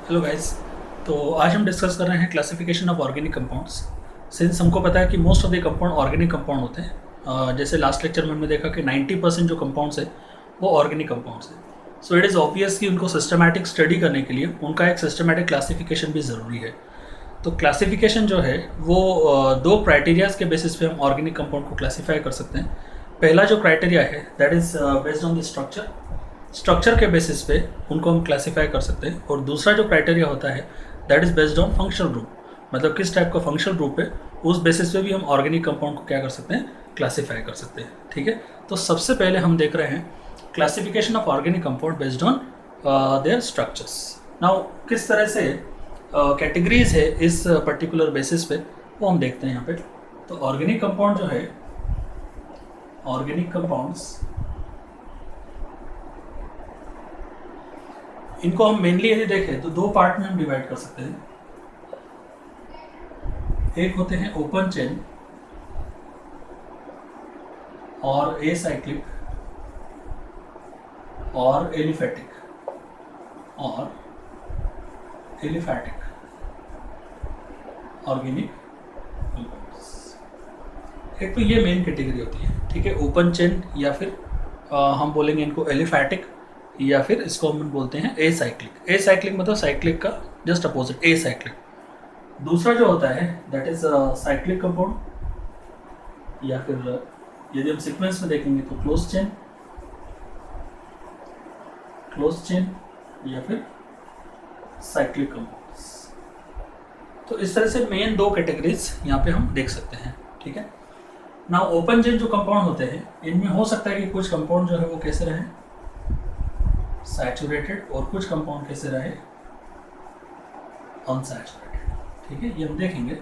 Hello guys. तो आज हम डिस्कस कर रहे हैं classification of organic compounds. Since हमको पता है कि most of the compound organic compound होते हैं, जैसे लास्ट लेक्चर में हमने देखा कि 90% जो कंपाउंड्स है वो ऑर्गेनिक कंपाउंड्स हैं। सो इट इज़ ऑब्वियस कि उनको सिस्टमैटिक स्टडी करने के लिए उनका एक सिस्टमैटिक क्लासिफिकेशन भी ज़रूरी है। तो क्लासिफिकेशन जो है वो दो क्राइटेरियाज के बेसिस पे हम ऑर्गेनिक कंपाउंड को क्लासीफाई कर सकते हैं। पहला जो क्राइटेरिया है that is based on the structure के बेसिस पे उनको हम क्लासीफाई कर सकते हैं। और दूसरा जो क्राइटेरिया होता है that is based on functional group, मतलब किस टाइप का फंक्शनल ग्रुप है उस बेसिस पे भी हम ऑर्गेनिक कंपाउंड को क्या कर सकते हैं, क्लासीफाई कर सकते हैं। ठीक है, तो सबसे पहले हम देख रहे हैं classification of organic compound based on their structures. Now किस तरह से कैटेगरीज है इस पर्टिकुलर बेसिस पे वो हम देखते हैं यहाँ पे। तो ऑर्गेनिक कंपाउंड जो है, ऑर्गेनिक कंपाउंड्स इनको हम मेनली यदि देखें तो दो पार्ट में हम डिवाइड कर सकते हैं। एक होते हैं ओपन चेन और एसाइक्लिक और एलिफैटिक ऑर्गेनिक कंपाउंड्स। एक तो ये मेन कैटेगरी होती है, ठीक है, ओपन चेन या फिर हम बोलेंगे इनको एलिफैटिक या फिर इसको हम बोलते हैं एसाइक्लिक। एसाइक्लिक मतलब साइक्लिक का जस्ट अपोजिट एसाइक्लिक। दूसरा जो होता है दैट इज साइक्लिक कंपाउंड या फिर यदि हम सीक्वेंस में देखेंगे तो क्लोज चेन या फिर साइक्लिक कंपाउंड्स। तो इस तरह से मेन दो कैटेगरीज यहाँ पे हम देख सकते हैं। ठीक है, ना ओपन चेन जो कंपाउंड होते हैं इनमें हो सकता है कि कुछ कंपाउंड जो है वो कैसे रहे, सैचुरेटेड, और कुछ कंपाउंड कैसे रहे, अनसैचुरेटेड। ठीक है, ये हम देखेंगे।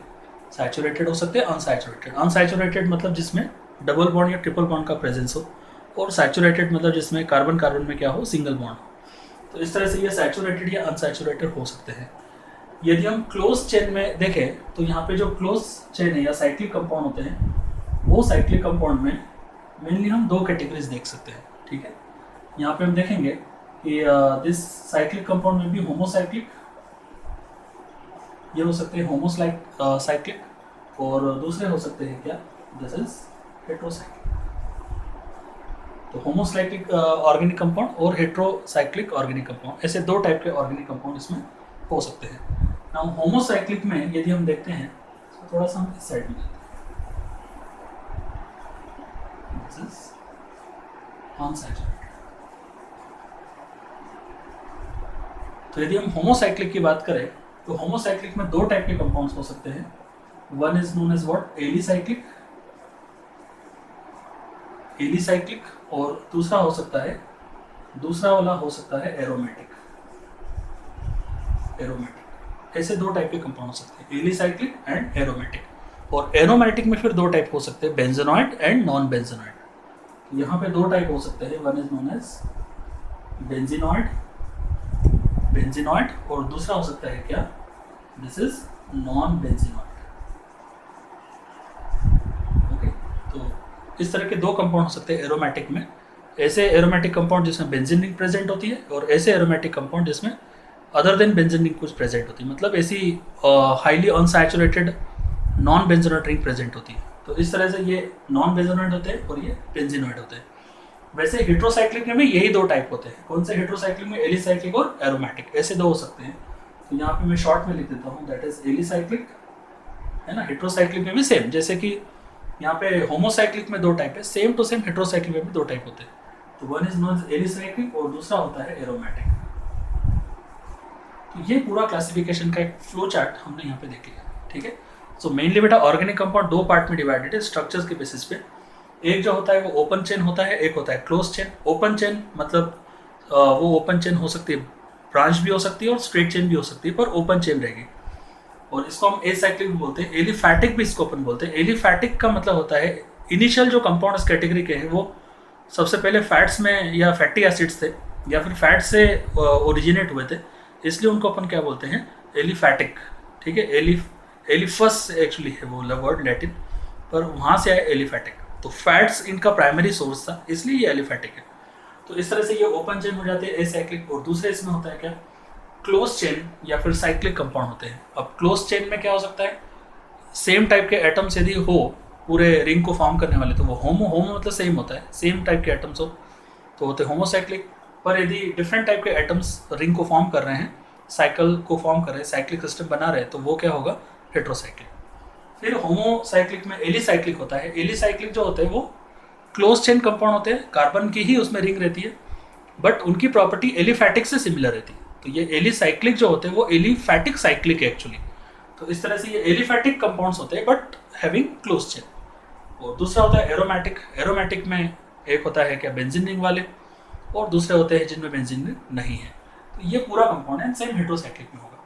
सैचुरेटेड हो सकते हैं, अनसैचुरेटेड मतलब जिसमें डबल बॉन्ड या ट्रिपल बॉन्ड का प्रेजेंस हो, और सैचुरेटेड मतलब जिसमें कार्बन कार्बन में क्या हो, सिंगल बॉन्ड हो। तो इस तरह से ये सैचुरेटेड या अनसैचुरेटेड हो सकते हैं। यदि हम क्लोज चेन में देखें तो यहाँ पे जो क्लोज चेन है या साइक्लिक कंपाउंड होते हैं वो साइक्लिक कंपाउंड में मेनली हम दो कैटेगरीज देख सकते हैं। ठीक है, यहाँ पे हम देखेंगे कि दिस साइक्लिक कंपाउंड में भी होमोसाइक्लिक, ये हो सकते हैं होमोसाइक्लिक, और दूसरे हो सकते हैं क्या, दिस इज हेट्रोसाइक्लिक। तो होमोसाइक्लिक ऑर्गेनिक कंपाउंड और हेट्रोसाइक्लिक ऑर्गेनिक कंपाउंड, ऐसे दो टाइप के ऑर्गेनिक कंपाउंड इसमें हो सकते हैं। नाउ होमोसाइक्लिक में यदि हम देखते हैं तो थोड़ा सा हम इस साइड में जाते हैं, दिस इज अनसैचुरेटेड। तो यदि हम होमोसाइक्लिक की बात करें तो होमोसाइक्लिक में दो टाइप के कंपाउंड्स हो सकते हैं। One is known as what, alicyclic, और दूसरा वाला हो सकता है एरोमेटिक। ऐसे दो टाइप के कंपाउंड हो सकते हैं, एलिसाइक्लिक एंड एरोमेटिक। और एरोमेटिक में फिर दो टाइप हो सकते हैं, बेंजेनॉइड एंड नॉन बेंजेनॉइड। यहाँ पे दो टाइप हो सकते हैं, one is known as benzenoid और दूसरा हो सकता है क्या, this is non benzenoid. Okay, तो इस तरह के दो कंपाउंड हो सकते हैं एरोमेटिक में। ऐसे एरोमेटिक कंपाउंड जिसमें बेंजीन रिंग प्रेजेंट होती है, और ऐसे एरोमेटिक कंपाउंड जिसमें अदर देन बेंजीन रिंग कुछ प्रेजेंट होती है, मतलब ऐसी highly unsaturated non benzenoid ring present होती है। तो इस तरह से ये नॉन बेंजीनॉइड होते हैं और ये बेंजीनॉइड होते हैं। वैसे हेट्रोसाइक्लिक में भी यही दो टाइप होते हैं। कौन से हेट्रोसाइक्लिक में, एलिसाइक्लिक और एरोमेटिक, ऐसे दो हो सकते हैं। तो यहाँ पे मैं शॉर्ट में लिख देता हूँ, दैट इज एलिसाइक्लिक, है ना। हेट्रोसाइक्लिक में भी सेम, जैसे कि यहाँ पे होमोसाइक्लिक में दो टाइप है, सेम टू सेम हेट्रोसाइक्लिक में भी दो टाइप होते हैं। तो वन इज नोन एलिसाइक्लिक और दूसरा होता है एरोमेटिक। तो ये पूरा क्लासिफिकेशन का एक फ्लो चार्ट हमने यहाँ पे देख लिया। ठीक है, सो मेनली बेटा ऑर्गेनिक कंपाउंड दो पार्ट में डिवाइडेड है स्ट्रक्चर्स के बेसिस पे। एक जो होता है वो ओपन चेन होता है, एक होता है क्लोज चेन। ओपन चेन मतलब वो ओपन चेन हो सकती है, ब्रांच भी हो सकती है और स्ट्रेट चेन भी हो सकती है, पर ओपन चेन रहेगी। और इसको हम एसाइक्लिक भी बोलते हैं, एलिफैटिक भी इसको अपन बोलते हैं। एलिफैटिक का मतलब होता है इनिशियल जो कंपाउंड इस कैटेगरी के हैं वो सबसे पहले फैट्स में या फैटी एसिड्स थे या फिर फैट से ओरिजिनेट हुए थे, इसलिए उनको अपन क्या बोलते हैं, एलिफैटिक। ठीक है, एलिफस एक्चुअली है वो वर्ड लैटिन, पर वहाँ से आया एलिफैटिक। तो फैट्स इनका प्राइमरी सोर्स था, इसलिए ये एलिफैटिक है। तो इस तरह से ये ओपन चेन हो जाते हैं एसाइक्लिक। और दूसरे इसमें होता है क्या, क्लोज चेन या फिर साइक्लिक कंपाउंड होते हैं। अब क्लोज चेन में क्या हो सकता है, सेम टाइप के एटम्स यदि हो पूरे रिंग को फॉर्म करने वाले, तो वो होमो मतलब सेम होता है, सेम टाइप के एटम्स हो तो होते होमोसाइक्लिक। पर यदि डिफरेंट टाइप के एटम्स रिंग को फॉर्म कर रहे हैं, साइकिल को फॉर्म कर रहे हैं, साइक्लिक सिस्टम बना रहे हैं, तो वो क्या होगा, हेट्रोसाइक्लिक। फिर होमोसाइक्लिक में एलिसाइक्लिक होता है। एलिसाइक्लिक जो होते हैं वो क्लोज चेन कंपाउंड होते हैं, कार्बन की ही उसमें रिंग रहती है, बट उनकी प्रॉपर्टी एलिफैटिक से सिमिलर रहती है। तो ये एलिसाइक्लिक जो होते हैं वो एलिफैटिक साइक्लिक है एक्चुअली। तो इस तरह से ये एलिफैटिक कंपाउंड्स होते हैं बट हैविंग क्लोज चेन। और दूसरा होता है एरोमेटिक। एरोमेटिक में एक होता है क्या, बेंजीन रिंग वाले, और दूसरे होते हैं जिनमें बेंजीन रिंग नहीं है। तो ये पूरा कंपाउंड है, सेम हेट्रोसाइक्लिक में होगा।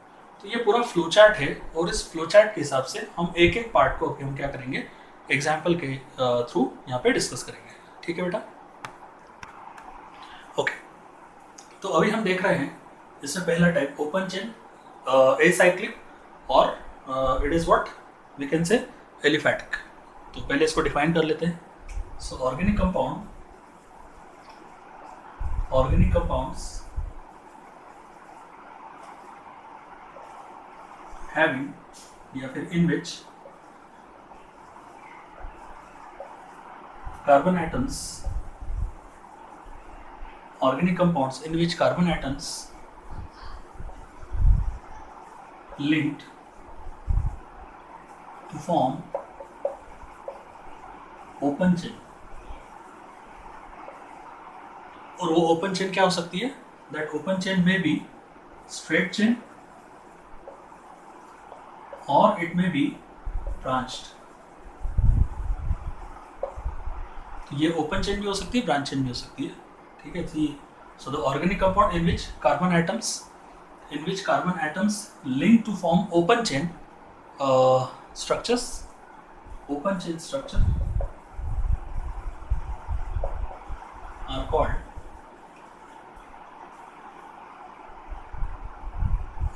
तो ये पूरा फ्लो चार्ट है, और इस फ्लो चार्ट के हिसाब से हम एक एक पार्ट को हम क्या करेंगे, एग्जाम्पल के थ्रू यहाँ पे डिस्कस करेंगे। ठीक है बेटा, ओके। तो अभी हम देख रहे हैं इसमें पहला टाइप ओपन चेन एसाइक्लिक, और it is what we can say aliphatic. तो पहले इसको डिफाइन कर लेते हैं। सो ऑर्गेनिक कंपाउंड्स हैविंग या फिर in which carbon atoms, organic compounds in which carbon atoms linked to form open chain। और वो open chain क्या हो सकती है, that open chain may be straight chain or it may be branched। तो ये open chain भी हो सकती है, branch chain भी हो सकती है। ठीक है, so the organic compound in which carbon atoms link to form open chain structures, open chain structure are called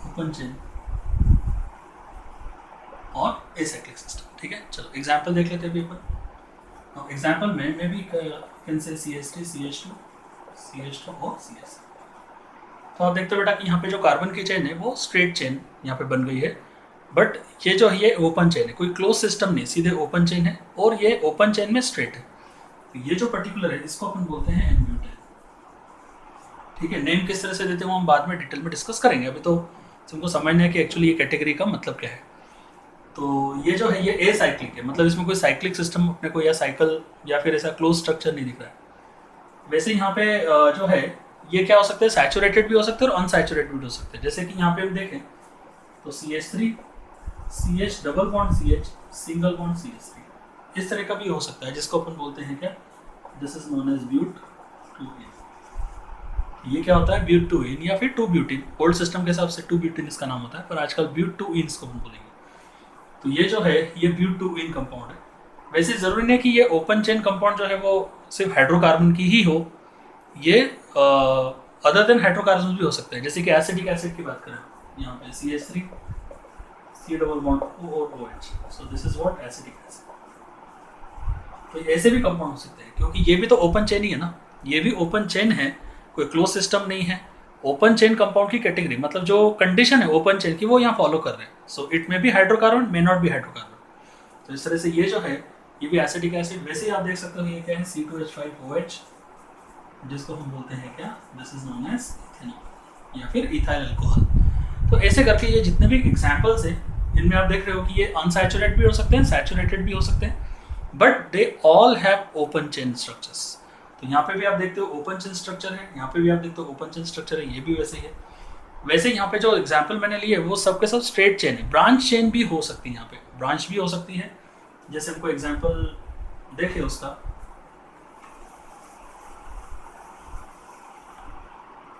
open chain और acyclic system। ठीक है, चलो एग्जाम्पल देख लेते हैं पेपर। एग्जाम्पल में भी can say CH3 CH2 CH2 और CS। तो आप देखते हो बेटा कि यहाँ पे जो कार्बन की चेन है वो स्ट्रेट चेन यहाँ पे बन गई है, बट ये जो है ये ओपन चेन है, कोई क्लोज सिस्टम नहीं, सीधे ओपन चेन है, और ये ओपन चेन में स्ट्रेट है। तो ये जो पर्टिकुलर है इसको अपन बोलते हैं एन-ब्यूटेन। ठीक है, नेम किस तरह से देते हैं वो हम बाद में डिटेल में डिस्कस करेंगे, अभी तो तुमको समझना है कि एक्चुअली ये कैटेगरी का मतलब क्या है। तो ये जो है ये एसाइक्लिक है, मतलब इसमें कोई साइक्लिक सिस्टम अपने को या साइकिल या फिर ऐसा क्लोज स्ट्रक्चर नहीं दिख रहा है। वैसे यहाँ पे जो है ये क्या हो सकता है, सैचुरेटेड भी हो सकते हैं और अनसैचुरेटेड भी हो सकते हैं। जैसे कि यहाँ पे हम देखें तो CH3 CH double bond CH single bond CH3 इस तरह का भी हो सकता है, जिसको अपन बोलते हैं क्या, दिस इज नोन एज ब्यूट-2-इन। ये क्या होता है, ब्यूट-2-इन या फिर 2-ब्यूटीन। ओल्ड सिस्टम के हिसाब से 2-ब्यूटीन इसका नाम होता है, पर आजकल ब्यूट-2-इन इसको अपन बोलेंगे। तो ये जो है ये ब्यूट-2-इन कंपाउंड है। वैसे ज़रूरी नहीं कि ये ओपन चेन कंपाउंड जो है वो सिर्फ हाइड्रोकार्बन की ही हो, ये अदर देन हाइड्रोकार्बन भी हो सकते हैं। जैसे कि एसिडिक एसिड की बात करें, यहाँ पे CH3 C double bond OH, so this is what acidic acid. तो ऐसे भी कंपाउंड हो सकते हैं, क्योंकि ये भी तो ओपन चेन ही है ना, ये भी ओपन चेन है, कोई क्लोज सिस्टम नहीं है। ओपन चेन कंपाउंड की कैटेगरी मतलब जो कंडीशन है ओपन चेन की वो यहाँ फॉलो कर रहे हैं। So it may be hydrocarbon, may not be hydrocarbon. तो इस तरह से ये जो है ये भी एसिडिक एसिड। वैसे ही आप देख सकते हो ये क्या है, C2H5OH, जिसको हम बोलते हैं क्या, this is known as ethanol या फिर इथाइल अल्कोहल। तो ऐसे करके ये जितने भी एग्जाम्पल्स हैं इनमें आप देख रहे हो कि ये अनसैचुरेटेड भी हो सकते हैं, सैचुरेटेड भी हो सकते हैं, but they all have open chain structures. तो यहाँ पे भी आप देखते हो ओपन चेन स्ट्रक्चर है, यहाँ पे भी आप देखते हो ओपन चेन स्ट्रक्चर है, ये भी वैसे ही है। वैसे यहाँ पे जो एग्जाम्पल मैंने लिए वो सबके सब स्ट्रेट चेन है। ब्रांच चेन भी हो सकती है, यहाँ पे ब्रांच भी हो सकती है। जैसे हमको एग्जाम्पल देखे उसका,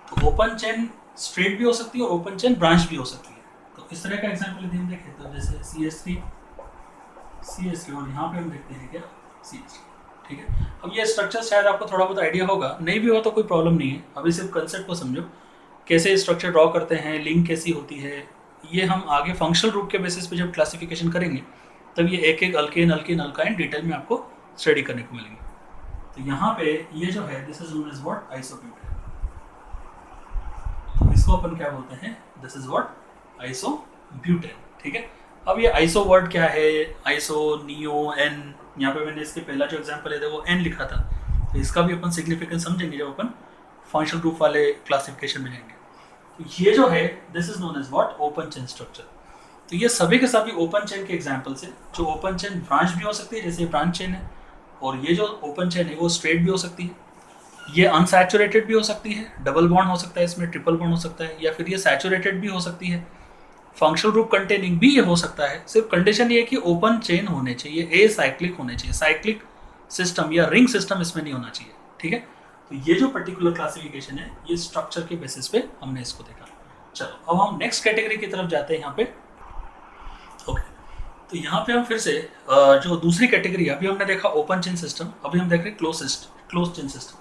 तो ओपन चेन स्ट्रेट भी हो सकती है और ओपन चेन ब्रांच भी हो सकती है। तो इस तरह का एग्जाम्पल यदि हम देखें तो जैसे CH3 और यहाँ पे हम देखते हैं क्या, CH3। ठीक है, अब ये स्ट्रक्चर शायद आपको थोड़ा बहुत आइडिया होगा, नहीं भी हो तो कोई प्रॉब्लम नहीं है। अभी सिर्फ कंसेप्ट को समझो, कैसे स्ट्रक्चर ड्रॉ करते हैं, लिंक कैसी होती है, ये हम आगे फंक्शनल ग्रुप के बेसिस पे जब क्लासिफिकेशन करेंगे तब ये एक एक अल्केन अल्काइन डिटेल में आपको स्टडी करने को मिलेंगे। तो यहाँ पे ये जो है this is known as what, isobutane. तो इसको अपन क्या बोलते हैं, दिस इज व्हाट आइसोब्यूटेन, ठीक है। अब ये आइसो वर्ड क्या है, आइसो, नियो, एन, यहाँ पे मैंने इसके पहला जो एग्जांपल है वो एन लिखा था, तो इसका भी अपन सिग्निफिकेंस समझेंगे जब अपन फंक्शनल ग्रुप वाले क्लासिफिकेशन में जाएंगे। तो ये जो है this is known as what open chain structure. तो ये सभी के सभी ओपन चेन के एग्जाम्पल्स है, जो ओपन चेन ब्रांच भी हो सकती है जैसे ब्रांच चेन है, और ये जो ओपन चेन है वो स्ट्रेट भी हो सकती है, ये अनसैचुरेटेड भी हो सकती है, डबल बॉन्ड हो सकता है इसमें, ट्रिपल बॉन्ड हो सकता है, या फिर ये सैचुरेटेड भी हो सकती है, फंक्शनल ग्रुप कंटेनिंग भी ये हो सकता है। सिर्फ कंडीशन ये है कि ओपन चेन होने चाहिए, ए साइक्लिक होने चाहिए, साइक्लिक सिस्टम या रिंग सिस्टम इसमें नहीं होना चाहिए, ठीक है। तो ये जो पर्टिकुलर क्लासिफिकेशन है ये स्ट्रक्चर के बेसिस पे हमने इसको देखा। चलो अब हम नेक्स्ट कैटेगरी की तरफ जाते हैं यहाँ पे। ओके, तो यहाँ पे हम फिर से जो दूसरी कैटेगरी अभी हमने देखा ओपन चेन सिस्टम, अभी हम देख रहे हैं क्लोज चेन सिस्टम।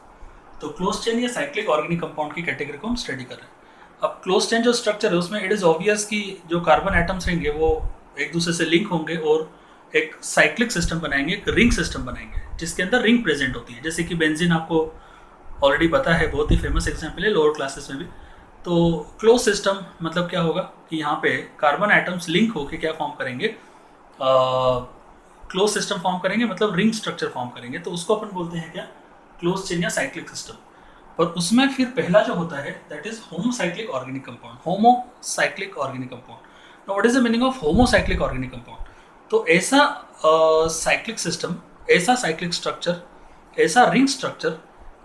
तो क्लोज चेन या साइक्लिक ऑर्गेनिक कंपाउंड की कैटेगरी को हम स्टडी कर रहे हैं। अब क्लोज चेन जो स्ट्रक्चर है उसमें इट इज़ ऑब्वियस कि जो कार्बन एटम्स रहेंगे वो एक दूसरे से लिंक होंगे और एक साइक्लिक सिस्टम बनाएंगे, एक रिंग सिस्टम बनाएंगे जिसके अंदर रिंग प्रेजेंट होती है, जैसे कि बेंजीन आपको ऑलरेडी पता है, बहुत ही फेमस एग्जाम्पल है लोअर क्लासेस में भी। तो क्लोज सिस्टम मतलब क्या होगा कि यहाँ पे कार्बन एटम्स लिंक होकर क्या फॉर्म करेंगे, क्लोज सिस्टम फॉर्म करेंगे, मतलब रिंग स्ट्रक्चर फॉर्म करेंगे, तो उसको अपन बोलते हैं क्या, क्लोज चेन या साइक्लिक सिस्टम। पर उसमें फिर पहला जो होता है that is homocyclic organic compound, homocyclic organic compound. Now what is the meaning of homocyclic organic compound? तो ऐसा साइक्लिक सिस्टम, ऐसा साइक्लिक स्ट्रक्चर, ऐसा रिंग स्ट्रक्चर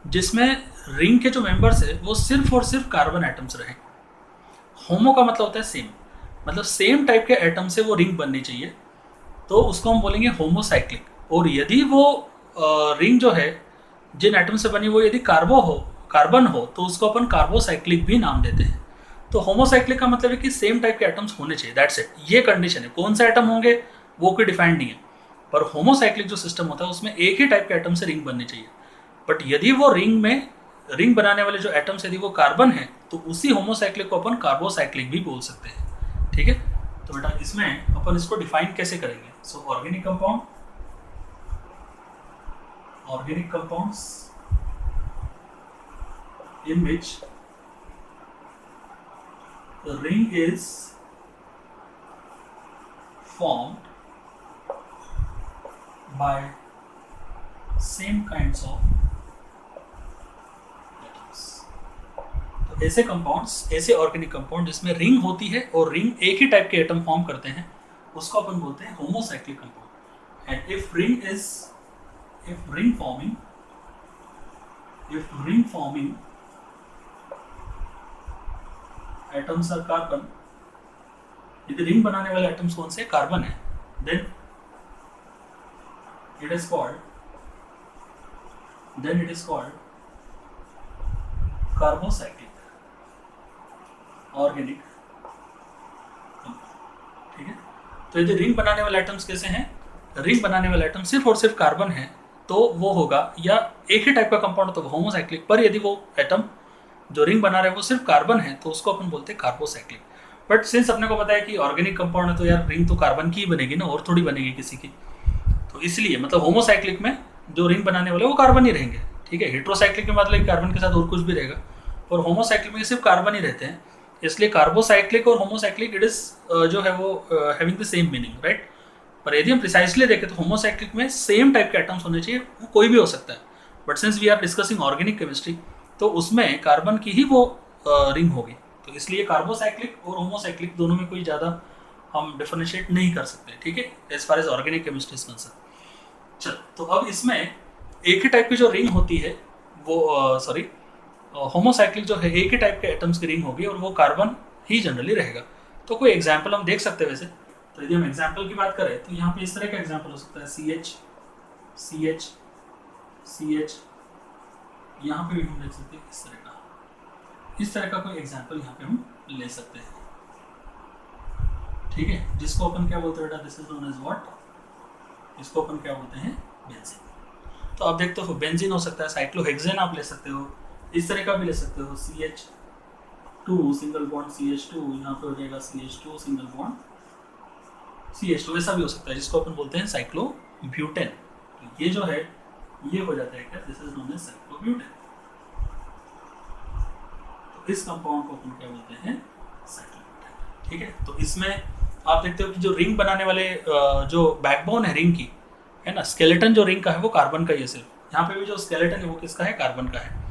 जिसमें रिंग के जो मेंबर्स है वो सिर्फ और सिर्फ कार्बन एटम्स रहे। होमो का मतलब होता है सेम, मतलब सेम टाइप के एटम से वो रिंग बननी चाहिए, तो उसको हम बोलेंगे होमोसाइक्लिक। और यदि वो रिंग जो है जिन एटम से बनी वो यदि कार्बन हो तो उसको अपन कार्बोसाइक्लिक भी नाम देते हैं। तो होमोसाइक्लिक का मतलब है कि सेम टाइप के एटम्स होने चाहिए, दैट्स इट, ये कंडीशन है। कौन से एटम होंगे वो कोई डिफाइंड नहीं है, पर होमोसाइक्लिक जो सिस्टम होता है उसमें एक ही टाइप के एटम से रिंग बननी चाहिए। बट यदि वो रिंग बनाने वाले जो एटम्स यदि वो कार्बन है तो उसी होमोसाइक्लिक को अपन कार्बोसाइक्लिक भी बोल सकते हैं, ठीक है। तो बेटा इसमें अपन इसको डिफाइन कैसे करेंगे? सो organic compounds in which the ring is formed by same kinds of atoms। तो ऐसे कंपाउंड्स, ऐसे ऑर्गेनिक कंपाउंड जिसमें रिंग होती है और रिंग एक ही टाइप के एटम फॉर्म करते हैं उसको अपन बोलते हैं homocyclic compound. And if ring forming atoms are carbon, यदि रिंग बनाने वाले एटम्स कौन से कार्बन है, then it is called carbocyclic organic compound, ठीक है। तो यदि रिंग बनाने वाले एटम्स कैसे हैं, रिंग बनाने वाले एटम सिर्फ और सिर्फ कार्बन है तो वो होगा, या एक ही टाइप का कंपाउंड तो होमोसाइक्लिक, पर यदि वो एटम जो रिंग बना रहे हैं वो सिर्फ कार्बन है तो उसको अपन बोलते हैं कार्बोसाइक्लिक। बट सिंस अपने को पता है कि ऑर्गेनिक कंपाउंड है तो यार रिंग तो कार्बन की ही बनेगी ना, और थोड़ी बनेगी किसी की, तो इसलिए मतलब होमोसाइक्लिक में जो रिंग बनाने वाले वो कार्बन ही रहेंगे, ठीक है। हेट्रोसाइक्लिक में मतलब कार्बन के साथ और कुछ भी रहेगा, और होमोसाइक्लिक में सिर्फ कार्बन ही रहते हैं, इसलिए कार्बोसाइक्लिक और होमोसाइक्लिक इट इज जो है वो having the same meaning, right. पर यदि हम प्रिसाइसली देखें तो होमोसाइक्लिक में सेम टाइप के एटम्स होने चाहिए, वो कोई भी हो सकता है, but since we are discussing organic chemistry तो उसमें कार्बन की ही वो रिंग होगी, तो इसलिए कार्बोसाइक्लिक और होमोसाइक्लिक दोनों में कोई ज़्यादा हम डिफरेंशिएट नहीं कर सकते, ठीक है, as far as organic chemistry is concern. चलो, तो अब इसमें एक ही टाइप की जो रिंग होती है वो होमोसाइक्लिक जो है एक ही टाइप के एटम्स की रिंग होगी और वो कार्बन ही जनरली रहेगा। तो कोई एग्जाम्पल हम देख सकते हैं वैसे, तो यदि हम एग्जाम्पल की बात करें तो यहाँ पे इस तरह का एग्जाम्पल हो सकता है CH, यहाँ पे भी हम देख सकते हैं इस तरह का कोई एग्जाम्पल यहाँ पे हम ले सकते हैं, ठीक है, जिसको अपन क्या बोलते हैं बेटा, this is known as what, इसको अपन क्या बोलते हैं, बेंजीन। तो आप देखते हो बेंजीन हो सकता है, साइक्लोहेक्सेन आप ले सकते हो, इस तरह का भी ले सकते हो, CH2 सिंगल बॉन्ड CH2, यहाँ पे हो जाएगा CH2 सिंगल बॉन्ड CH2, वैसा भी हो सकता है जिसको अपन बोलते हैं साइक्लोब्यूटेन। तो ये जो है ये हो जाता है क्या, this is known as cyclobutane. तो इस कंपाउंड को अपन क्या बोलते हैं, साइक्लोब्यूटेन। ठीक है। तो इसमें आप देखते हो कि जो रिंग बनाने वाले जो बैकबोन है रिंग की, है ना, स्केलेटन जो रिंग का है वो कार्बन का ही है सिर्फ। यहाँ पे भी जो स्केलेटन है वो किसका है, कार्बन का है।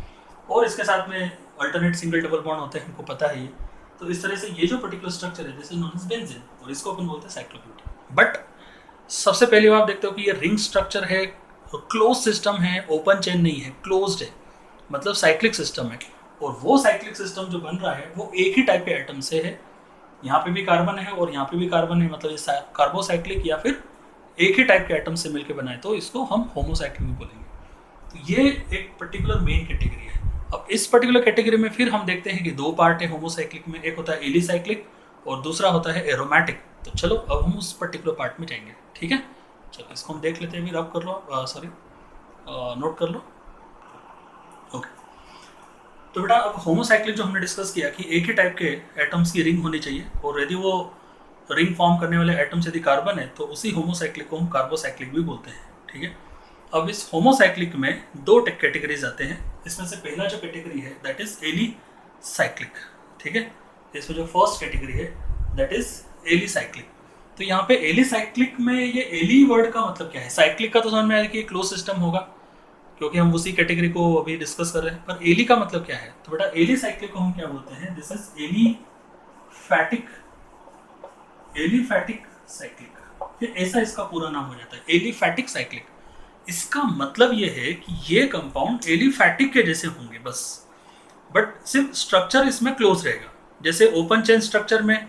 और इसके साथ में अल्टरनेट सिंगल डबल बॉन्ड होते हैं, हमको पता है ये। तो इस तरह से ये जो पर्टिकुलर स्ट्रक्चर है this is known as benzene, और इसको अपन बोलते हैं साइक्लोब्यूटेन। बट सबसे पहले आप देखते हो कि ये रिंग स्ट्रक्चर है, क्लोज सिस्टम है, ओपन चेन नहीं है, क्लोज्ड है, मतलब साइक्लिक सिस्टम है। और वो साइक्लिक सिस्टम जो बन रहा है वो एक ही टाइप के एटम से है। यहाँ पे भी कार्बन है और यहाँ पे भी कार्बन है, मतलब ये कार्बोसाइक्लिक या फिर एक ही टाइप के एटम से मिलकर बनाए, तो इसको हम होमोसाइक्लिक भी बोलेंगे। तो ये एक पर्टिकुलर मेन कैटेगरी है। अब इस पर्टिकुलर कैटेगरी में फिर हम देखते हैं कि दो पार्ट है होमोसाइक्लिक में, एक होता है एलिसाइक्लिक और दूसरा होता है एरोमेटिक। तो चलो अब हम उस पर्टिकुलर पार्ट में जाएंगे, ठीक है। चलो इसको हम देख लेते हैं, अभी रब कर लो, सॉरी नोट कर लो। ओके, तो बेटा अब होमोसाइक्लिक जो हमने डिस्कस किया कि एक ही टाइप के एटम्स की रिंग होनी चाहिए, और यदि वो रिंग फॉर्म करने वाले एटम्स यदि कार्बन है तो उसी होमोसाइक्लिक को हम कार्बोसाइक्लिक भी बोलते हैं, ठीक है। अब इस होमोसाइक्लिक में दो कैटेगरीज आते हैं। इसमें से पहला जो कैटेगरी है दैट इज एलिसाइक्लिक, ठीक है। इसमें जो फर्स्ट कैटेगरी है दैट इज एलिसाइक्लिक। तो यहाँ पे एलिसाइक्लिक में ये एली वर्ड का मतलब क्या है, साइक्लिक का तो समझ में आया कि क्लोज सिस्टम होगा क्योंकि हम उसी कैटेगरी को अभी डिस्कस कर रहे हैं, पर एली का मतलब क्या है। तो बेटा एलिसाइक्लिक को हम क्या बोलते हैं, this is aliphatic, aliphatic cyclic, फिर ऐसा इसका पूरा नाम हो जाता है एलिफैटिक साइक्लिक। इसका मतलब ये है कि ये कंपाउंड एलिफैटिक के जैसे होंगे बस, बट सिर्फ स्ट्रक्चर इसमें क्लोज रहेगा। जैसे ओपन चेन स्ट्रक्चर में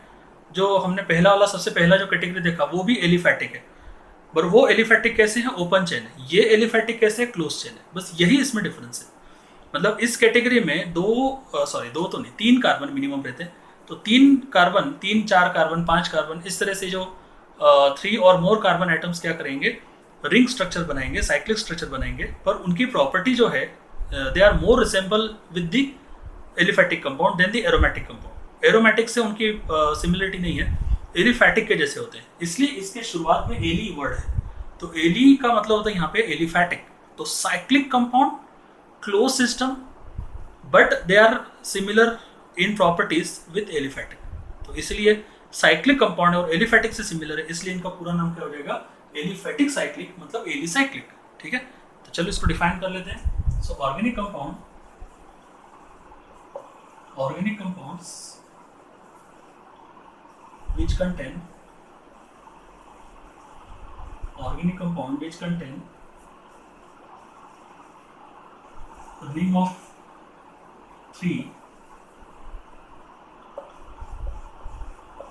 जो हमने पहला वाला सबसे पहला जो कैटेगरी देखा वो भी एलिफैटिक है, पर वो एलिफैटिक कैसे है, ओपन चेन है। ये एलिफैटिक कैसे है, क्लोज चेन है। बस यही इसमें डिफरेंस है। मतलब इस कैटेगरी में दो तो नहीं, 3 कार्बन मिनिमम रहते हैं। तो 3 कार्बन, 3 4 कार्बन 5 कार्बन, इस तरह से जो 3 और मोर कार्बन एटम्स क्या करेंगे, रिंग स्ट्रक्चर बनाएंगे, साइक्लिक स्ट्रक्चर बनाएंगे। पर उनकी प्रॉपर्टी जो है they are more resemble with the aliphatic compound than the aromatic compound. Aromatic से उनकी सिमिलरिटी नहीं है, एलिफैटिक के जैसे होते हैं, इसलिए इसके शुरुआत में एली वर्ड है। तो एली का मतलब होता है यहाँ पे एलिफैटिक। तो cyclic compound, close system, but they are similar in properties with aliphatic. तो इसलिए साइक्लिक कंपाउंड और एलिफैटिक से सिमिलर है, इसलिए इनका पूरा नाम क्या हो जाएगा, एलिफैटिक साइक्लिक, मतलब एलिसाइक्लिक, ठीक है। तो चलो इसको डिफाइन कर लेते हैं। सो organic compound, organic compounds which contain ring of 3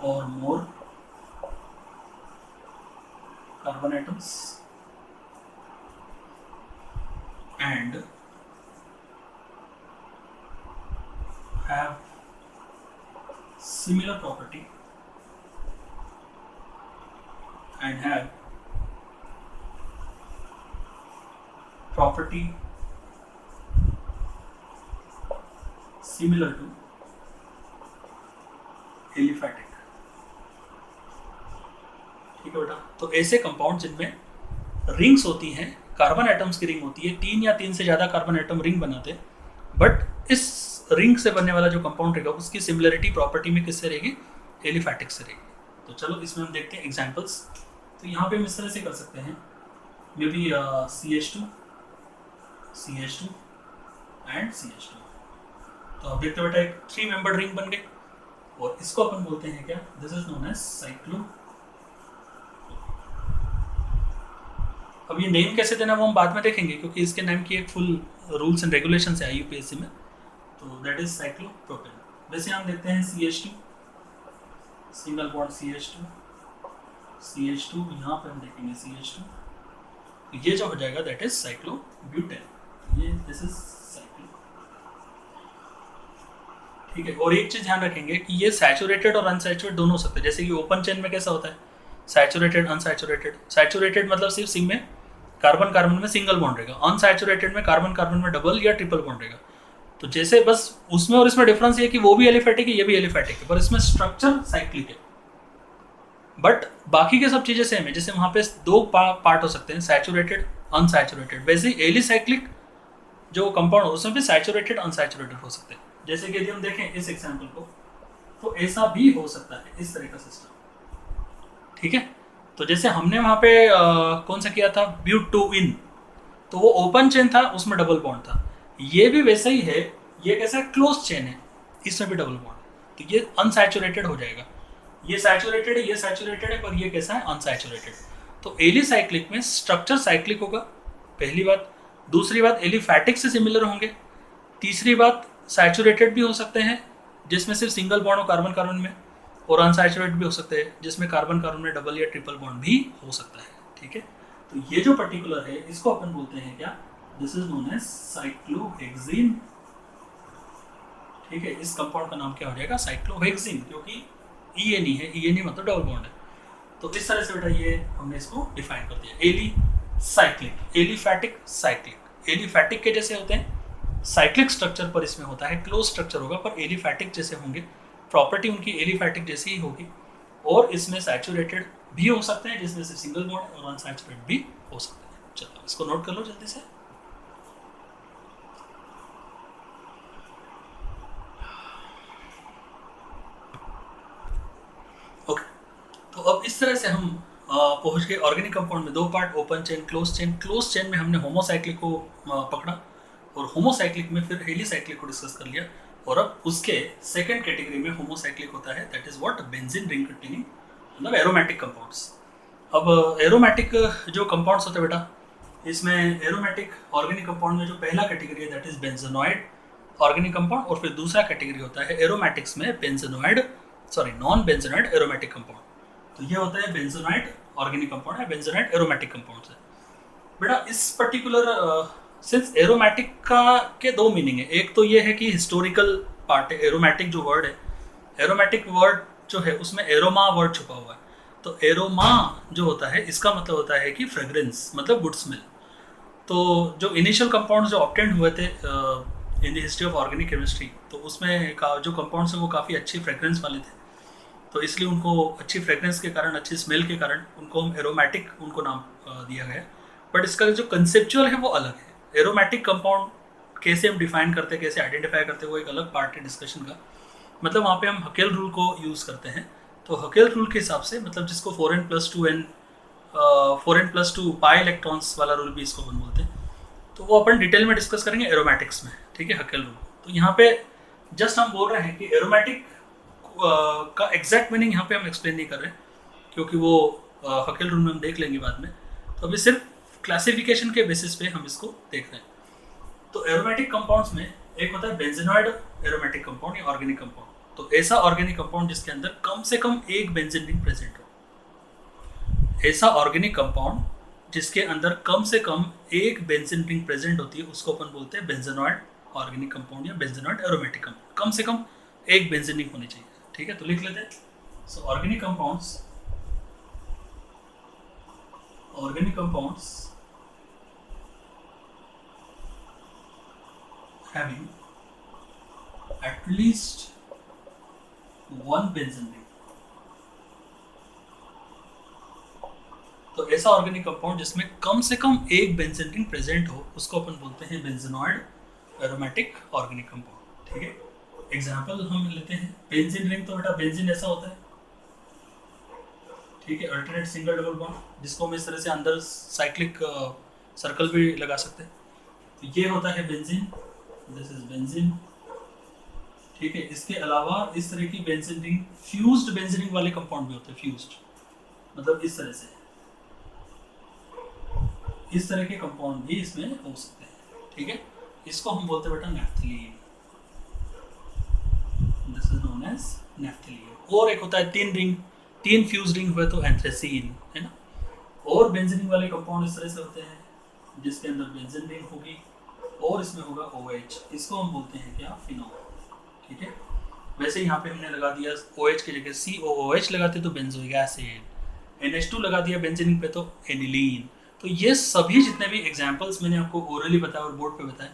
or more carbon atoms and have similar property and have property similar to aliphatic, ठीक है बेटा। तो ऐसे कंपाउंड जिनमें रिंग्स होती हैं, कार्बन एटम्स की रिंग होती है, 3 या 3 से ज़्यादा कार्बन एटम रिंग बनाते हैं, बट इस रिंग से बनने वाला जो कंपाउंड रहेगा उसकी सिमिलरिटी प्रॉपर्टी में किससे रहेगी, एलिफैटिक से रहेगी। तो चलो इसमें हम देखते हैं एग्जांपल्स। तो यहाँ पे हम इस तरह से कर सकते हैं, may be CH2 and CH2। तो अब देखते बेटा एक 3 मेंबर्ड रिंग बन गई, और इसको अपन बोलते हैं क्या, this is known as cyclo. अब ये नेम कैसे देना वो हम बाद में देखेंगे, क्योंकि इसके नेम की एक फुल रूल्स एंड रेगुलेशंस है IUPAC में। तो दैट इज साइक्लोप्रोपेन। वैसे हम देखते हैं CH2, सिंगल बॉन्ड CH2, यहाँ पे हम देखेंगे CH2, ये जो हो जाएगा दैट इज साइक्लोब्यूटेन। ये दिस इज साइक्लो, ठीक है। और एक चीज ध्यान रखेंगे कि ये सैचुरेटेड और अनसैचुरेटेड दोनों हो सकते हैं। जैसे कि ओपन चेन में कैसा होता है, सैचुरेटेड अनसैचुरेटेड। सैचुरेटेड मतलब सिर्फ सिंग में कार्बन कार्बन में सिंगल बॉन्ड रहेगा, अनसैचुरेटेड में कार्बन कार्बन में डबल या ट्रिपल बॉन्ड रहेगा। तो जैसे बस उसमें और इसमें डिफरेंस ये है कि वो भी एलिफैटिक है, ये भी एलिफैटिक है, पर इसमें स्ट्रक्चर साइक्लिक है, बट बाकी के सब चीजें सेम है। जैसे वहां पे 2 पार्ट हो सकते हैं, सैचुरेटेड अनसैचुरेटेड, वैसे ही एलिसाइक्लिक जो कंपाउंड हो उसमें भी सैचुरेटेड अनसैचुरेटेड हो सकते हैं। जैसे कि यदि हम देखें इस एग्जाम्पल को, तो ऐसा भी हो सकता है, इस तरह का सिस्टम, ठीक है। तो जैसे हमने वहाँ पे कौन सा किया था, ब्यूट-2-इन, तो वो ओपन चेन था, उसमें डबल बॉन्ड था। ये भी वैसा ही है, ये कैसा है, क्लोज चेन है, इसमें भी डबल बॉन्ड है, तो ये अनसैचुरेटेड हो जाएगा। ये सैचुरेटेड है, ये सैचुरेटेड है, पर ये कैसा है, अनसैचुरेटेड। तो एलिसाइक्लिक में स्ट्रक्चर साइक्लिक होगा, पहली बात। दूसरी बात, एलिफैटिक से सिमिलर होंगे। तीसरी बात, सैचुरेटेड भी हो सकते हैं जिसमें सिर्फ सिंगल बॉन्ड हो कार्बन कार्बन में, और अनसैचुरेटेड भी हो सकते हैं जिसमें कार्बन कार्बन में डबल या ट्रिपल बॉन्ड भी हो सकता है, ठीक है। तो ये जो पर्टिकुलर है इसको अपन बोलते हैं क्या, this is known as cyclohexene, ठीक है। इस कंपाउंड का नाम क्या हो जाएगा, साइक्लोहेक्सीन, क्योंकि ई है, ई मतलब डबल बॉन्ड है। तो इस तरह से बेटा ये हमने इसको डिफाइन कर दिया, alicyclic, aliphatic cyclic. Aliphatic के जैसे होते हैं, साइक्लिक स्ट्रक्चर पर इसमें होता है, क्लोज स्ट्रक्चर होगा, पर एलिफैटिक जैसे होंगे, प्रॉपर्टी उनकी एलिफैटिक जैसी ही होगी। और इसमें सैचुरेटेड भी हो सकते हैं जिसमें से सिंगल बॉन्ड, और अनसैचुरेटेड भी हो सकते हैं। चलो इसको नोट कर लो जल्दी से। ओके, तो अब इस तरह से हम पहुंच गए ऑर्गेनिक कंपाउंड में। दो part, open chain, close chain. Close chain में हमने होमोसाइक्लिक को पकड़ा, और होमोसाइक्लिक में फिर हेलिसाइक्लिक को डिस्कस कर लिया। और अब उसके सेकंड कैटेगरी में होमोसाइक्लिक होता है, that is what, benzene ring containing, मतलब एरोमेटिक कंपाउंड्स। अब एरोमेटिक जो कंपाउंड्स होते हैं बेटा, इसमें एरोमेटिक ऑर्गेनिक कंपाउंड में जो पहला कैटेगरी है that is benzenoid organic compound, और फिर दूसरा कैटेगरी होता है एरोमेटिक्स में benzenoid, sorry non benzenoid aromatic compound. तो ये होता है बेंजोनाइड ऑर्गेनिक कंपाउंड है, बेंजोनाइड एरोमेटिक कंपाउंड है। बेटा इस पर्टिकुलर सिंस एरोमेटिक का के दो मीनिंग है, एक तो ये है कि हिस्टोरिकल पार्ट है, एरोमेटिक जो वर्ड है, एरोमेटिक वर्ड जो है उसमें एरोमा वर्ड छुपा हुआ है। तो एरोमा जो होता है इसका मतलब होता है कि फ्रेग्रेंस, मतलब गुड स्मेल। तो जो इनिशियल कंपाउंड्स जो ऑब्टेंड हुए थे in the history of organic chemistry, तो उसमें जो कंपाउंड्स हैं वो काफ़ी अच्छी फ्रेग्रेंस वाले थे, तो इसलिए उनको अच्छी फ्रेग्रेंस के कारण, अच्छी स्मेल के कारण उनको हम एरोमेटिक उनको नाम दिया गया। बट इसका जो कंसेप्चुअल है वो अलग है। एरोमेटिक कंपाउंड कैसे हम डिफाइन करते हैं, कैसे आइडेंटिफाई करते हैं, वो एक अलग पार्ट है डिस्कशन का। मतलब वहाँ पे हम हकेल रूल को यूज़ करते हैं। तो हकेल रूल के हिसाब से, मतलब जिसको 4n+2 पाई इलेक्ट्रॉन्स वाला रूल भी इसको अपन बोलते हैं, तो वो अपन डिटेल में डिस्कस करेंगे एरोमेटिक्स में, ठीक है, हकेल रूल। तो यहाँ पे जस्ट हम बोल रहे हैं कि एरोमेटिक का एग्जैक्ट मीनिंग यहाँ पे हम एक्सप्लेन नहीं कर रहे, क्योंकि वो हकेल रूल में हम देख लेंगे बाद में। तो अभी सिर्फ क्लासिफिकेशन के बेसिस पे हम इसको देख रहे हैं। तो एरोमेटिक कंपाउंड्स में एक होता है बेंजीनॉइड एरोमेटिक कंपाउंड या ऑर्गेनिक कंपाउंड। तो ऐसा ऑर्गेनिक कंपाउंड जिसके अंदर कम से कम एक बेंजीन रिंग प्रेजेंट हो, ऐसा ऑर्गेनिक कंपाउंड जिसके अंदर कम से कम एक बेंजीन रिंग प्रेजेंट होती है, उसको अपन बोलते हैं बेंजीनॉइड ऑर्गेनिक कंपाउंड या बेंजीनॉइड एरोमेटिक कंपाउंड। कम से कम एक बेंजीन रिंग होनी चाहिए, ठीक है। तो लिख लेते हैं। सो organic compounds having at least one benzene ring। तो ऐसा ऑर्गेनिक कंपाउंड जिसमें कम से कम एक बेंजीन रिंग प्रेजेंट हो, उसको अपन बोलते हैं बेंजीनॉइड एरोमेटिक ऑर्गेनिक कंपाउंड, ठीक है। एग्जाम्पल हम लेते हैं, बेंजीन रिंग, तो बेटा बेंजीन ऐसा होता है, ठीक है, अल्टरनेट सिंगल डबल बॉन्ड, जिसको हम इस तरह से अंदर साइक्लिक सर्कल भी लगा सकते हैं। तो ये होता है बेंजीन, दिस इज बेंजीन, ठीक है। इसके अलावा इस तरह की benzene ring, fused benzene ring वाले कंपाउंड भी होते हैं, फ्यूज्ड मतलब इस तरह से, इस तरह के कंपाउंड भी इसमें हो सकते हैं, ठीक है। इसको हम बोलते हैं बेटा naphthalene, this is known as naphthalene. और एक होता है तीन फ्यूज रिंग हुए तो एंथ्रेसीन, है ना। और बेंजीन रिंग वाले कंपाउंड इस तरह से होते हैं जिसके अंदर बेंजीन रिंग होगी और इसमें होगा OH, इसको हम बोलते हैं क्या, फिनॉल, ठीक है। वैसे यहाँ पे हमने लगा दिया OH की जगह COOH लगाते तो बेंजोइक एसिड, NH2 लगा दिया बेंजीन रिंग पे तो एनिलीन। तो ये सभी जितने भी एग्जाम्पल्स मैंने आपको ओरली बताया और बोर्ड पे बताया,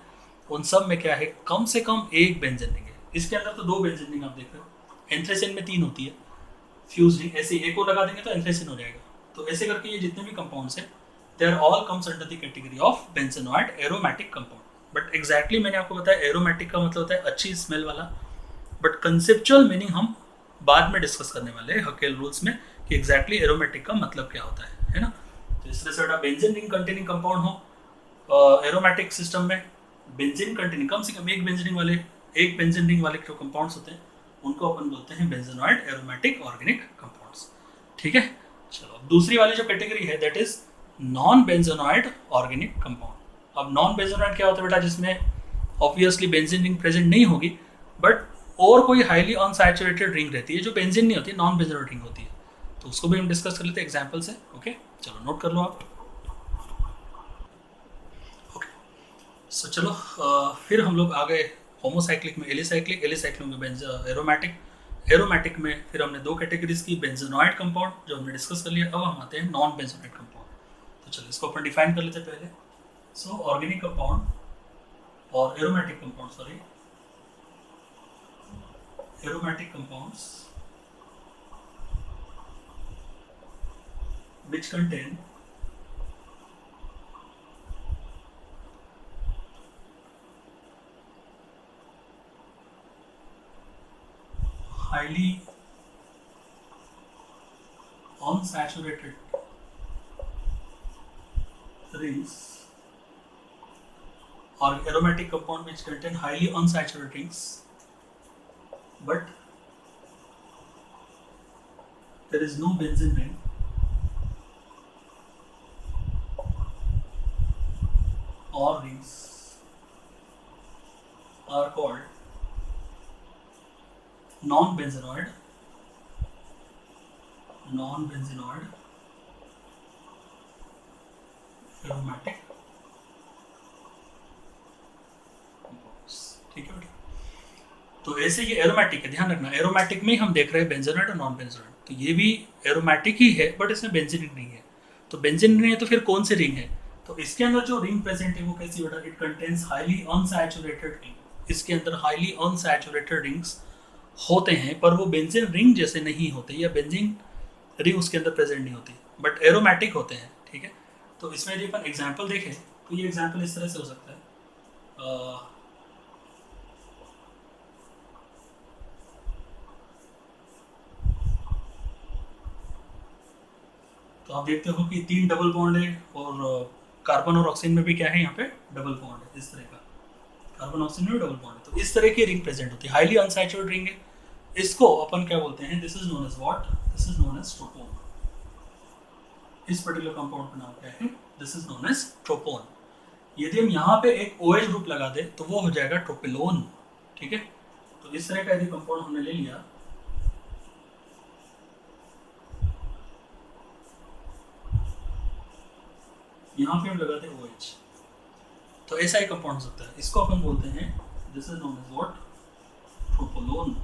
उन सब में क्या है, कम से कम एक बेंजीन रिंग है। इसके अंदर तो दो बेंजीन रिंग आप देख रहे हो, एंथ्रेसिन में 3 होती है फ्यूज रिंग, ऐसे एक और लगा देंगे तो एंथ्रेसिन हो जाएगा। तो ऐसे करके ये जितने भी कंपाउंड्स हैं, they are all comes under the category of benzenoid aromatic compound. But exactly मैंने आपको बताया एरोमेटिक का मतलब होता है अच्छी स्मेल वाला, बट कंसेप्चुअल मीनिंग हम बाद में डिस्कस करने वाले हैं हकेल रूल्स में कि एग्जैक्टली एरोमेटिक का मतलब क्या होता है ना। तो इस तरह से बेटा बेंजीन रिंग कंटेनिंग कंपाउंड हो एरोमेटिक सिस्टम में, बेंजीन कंटेनिंग कम से कम एक बेंजीन रिंग वाले जो कंपाउंड्स होते हैं उनको अपन बोलते हैं बेंजीनॉइड एरोमेटिक ऑर्गेनिक कंपाउंड्स। ठीक है, चलो दूसरी वाली जो कैटेगरी है that is non benzenoid organic compound. अब नॉन बेंजीनॉइड क्या होता है बेटा, जिसमें ऑब्वियसली बेंजीन रिंग प्रेजेंट नहीं होगी बट और कोई हाईली अनसैचुरेटेड रिंग रहती है जो बेंजीन नहीं होती, नॉन बेंजीनॉइड रिंग होती है, तो उसको भी हम डिस्कस कर लेते हैं एग्जांपल से। ओके चलो नोट कर लो आप। ओके सो चलो फिर हम लोग आ गए होमोसाइक्लिक में एलिसाइक्लिक में एरोमेटिक, एरोमेटिक में फिर हमने दो कैटेगरीज की, बेंजीनॉइड कंपाउंड जो हमने डिस्कस कर लिया, अब हम आते हैं नॉन बेंजीनॉइड कंपाउंड। तो चलो इसको अपन डिफाइन कर लेते हैं पहले। सो ऑर्गेनिक कंपाउंड और aromatic compound, sorry aromatic compounds which contain highly unsaturated rings or aromatic compound which contain highly unsaturated rings but there is no benzene ring or rings are called non-benzenoid aromatic compounds। ठीक है बेटा, तो ऐसे ये aromatic है, ध्यान रखना aromatic में हम देख रहे हैं बेंजीनॉइड और नॉन बेंजीनॉइड, तो ये भी एरोमेटिक ही है बट इसमें बेंजीन रिंग नहीं है। तो बेंजीन रिंग है तो फिर कौन सी रिंग है, तो इसके अंदर जो रिंग प्रेजेंट है वो कैसी बेटा, it contains highly unsaturated ring. इसके अंदर हाईली अनसैचुरेटेड रिंग्स होते हैं पर वो बेंजीन रिंग जैसे नहीं होते या बेंजीन रिंग उसके अंदर प्रेजेंट नहीं होती बट एरोमेटिक होते हैं। ठीक है, तो इसमें यदि अपन एग्जाम्पल देखें तो ये एग्जाम्पल इस तरह से हो सकता है, तो आप देखते हो कि 3 डबल बॉन्ड है और कार्बन और ऑक्सीजन में भी क्या है, यहाँ पे डबल बॉन्ड है, इस तरह का कार्बन ऑक्सीजन में डबल बॉन्ड है, तो इस तरह की रिंग प्रेजेंट होती है, हाईली अनसैचुरेटेड रिंग है। इसको अपन क्या बोलते हैं, this is known as what, this is known as tropone. इस पर्टिकुलर कंपाउंड का नाम क्या है, this is known as tropone. यदि हम यहाँ पे एक OH ग्रुप लगा दे तो वो हो जाएगा ट्रोपिलोन। ठीक है, तो इस तरह का यदि कंपाउंड हमने ले लिया, यहाँ पे हम लगाते हैं OH, तो ऐसा ही कंपाउंड हो सकता है, इसको अपन बोलते हैं this is known as what, tropolone.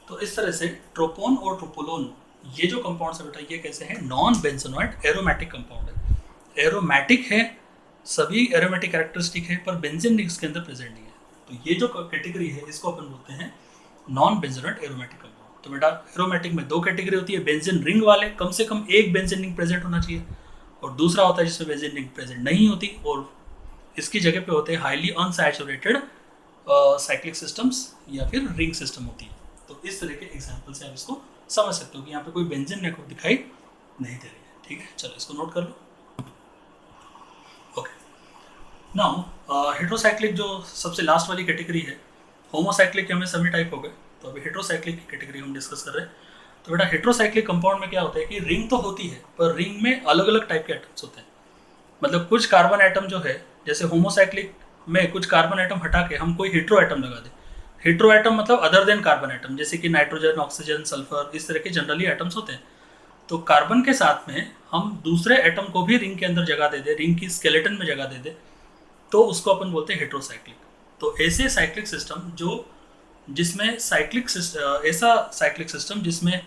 तो इस तरह से ट्रोपोन और ट्रोपोलोन ये जो कंपाउंड्स है बेटा ये कैसे हैं, नॉन बेंजीनॉइड एरोमेटिक कंपाउंड है, एरोमेटिक है, सभी एरोमेटिक कैरेक्टरिस्टिक है पर बेंजीन रिंग्स के अंदर प्रेजेंट नहीं है। तो ये जो कैटेगरी है इसको अपन बोलते हैं नॉन बेंजीनॉइड एरोमेटिक कंपाउंड। तो बेटा एरोमेटिक में दो कैटेगरी होती है, बेंजीन रिंग वाले, कम से कम एक बेंजीन रिंग प्रेजेंट होना चाहिए, और दूसरा होता है जिसमें बेंजीन रिंग प्रेजेंट नहीं होती और इसकी जगह पे होते हैं हाईली अनसैचुरेटेड साइक्लिक सिस्टम्स या फिर रिंग सिस्टम होती है। तो इस तरह के एग्जाम्पल से आप इसको समझ सकते हो कि यहाँ पे कोई बेंजीन नेटवर्क दिखाई नहीं दे रही है। ठीक है, चलो इसको नोट कर लो। ओके, नाउ हेट्रोसाइक्लिक जो सबसे लास्ट वाली कैटेगरी है, होमोसाइक्लिक हमें सभी टाइप हो गए, तो अभी हेट्रोसाइक्लिक की कैटेगरी हम डिस्कस कर रहे हैं। तो बेटा हेट्रोसाइक्लिक कंपाउंड में क्या होता है कि रिंग तो होती है पर रिंग में अलग अलग टाइप के एटम्स होते हैं, मतलब कुछ कार्बन एटम जो है, जैसे होमोसाइक्लिक में कुछ कार्बन एटम हटा के हम कोई हेट्रो एटम लगा दें, हेट्रो एटम मतलब अदर देन कार्बन एटम, जैसे कि नाइट्रोजन, ऑक्सीजन, सल्फर, इस तरह के जनरली एटम्स होते हैं। तो कार्बन के साथ में हम दूसरे एटम को भी रिंग के अंदर जगह दे दे, रिंग की स्केलेटन में जगह दे दे, तो उसको अपन बोलते हैं हेट्रोसाइक्लिक। तो ऐसे साइक्लिक सिस्टम जो जिसमें ऐसा साइक्लिक सिस्टम जिसमें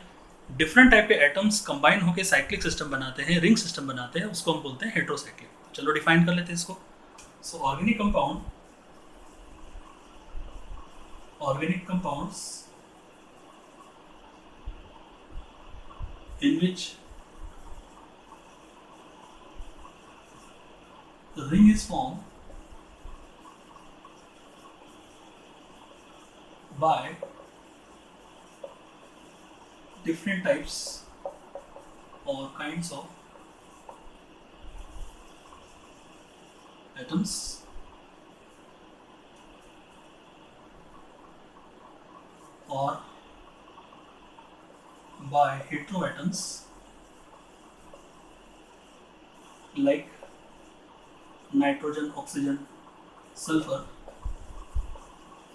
डिफरेंट टाइप के एटम्स कंबाइन होकर साइक्लिक सिस्टम बनाते हैं, रिंग सिस्टम बनाते हैं, उसको हम बोलते हैं हेट्रोसाइक्लिक। चलो डिफाइन कर लेते हैं इसको। सो organic compounds in which the ring is formed by different types or kinds of atoms or by heteroatoms like nitrogen, oxygen, sulfur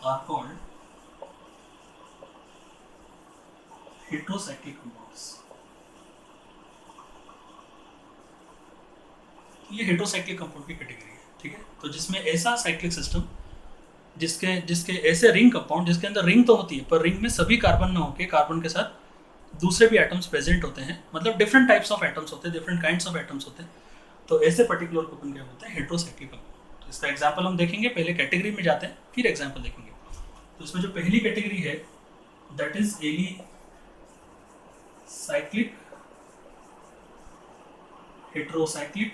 are called heterocyclic compounds. ये हेटेरोसाइक्लिक कंपाउंड की कैटेगरी है, ठीक है। तो जिसमें ऐसा साइक्लिक सिस्टम जिसके जिसके ऐसे रिंग कंपाउंड जिसके अंदर रिंग तो होती है पर रिंग में सभी कार्बन ना होके कार्बन के साथ दूसरे भी एटम्स प्रेजेंट होते हैं, मतलब डिफरेंट टाइप्स ऑफ एटम्स होते हैं, डिफरेंट काइंड्स ऑफ एटम्स होते हैं। तो ऐसे पर्टिकुलर को अपन क्या बोलते हैं, हेटेरोसाइक्लिक कंपाउंड। तो इसका एग्जांपल हम देखेंगे, पहले कैटेगरी में जाते हैं फिर एग्जांपल देखेंगे। तो इसमें जो पहली कैटेगरी है that is alicyclic heterocyclic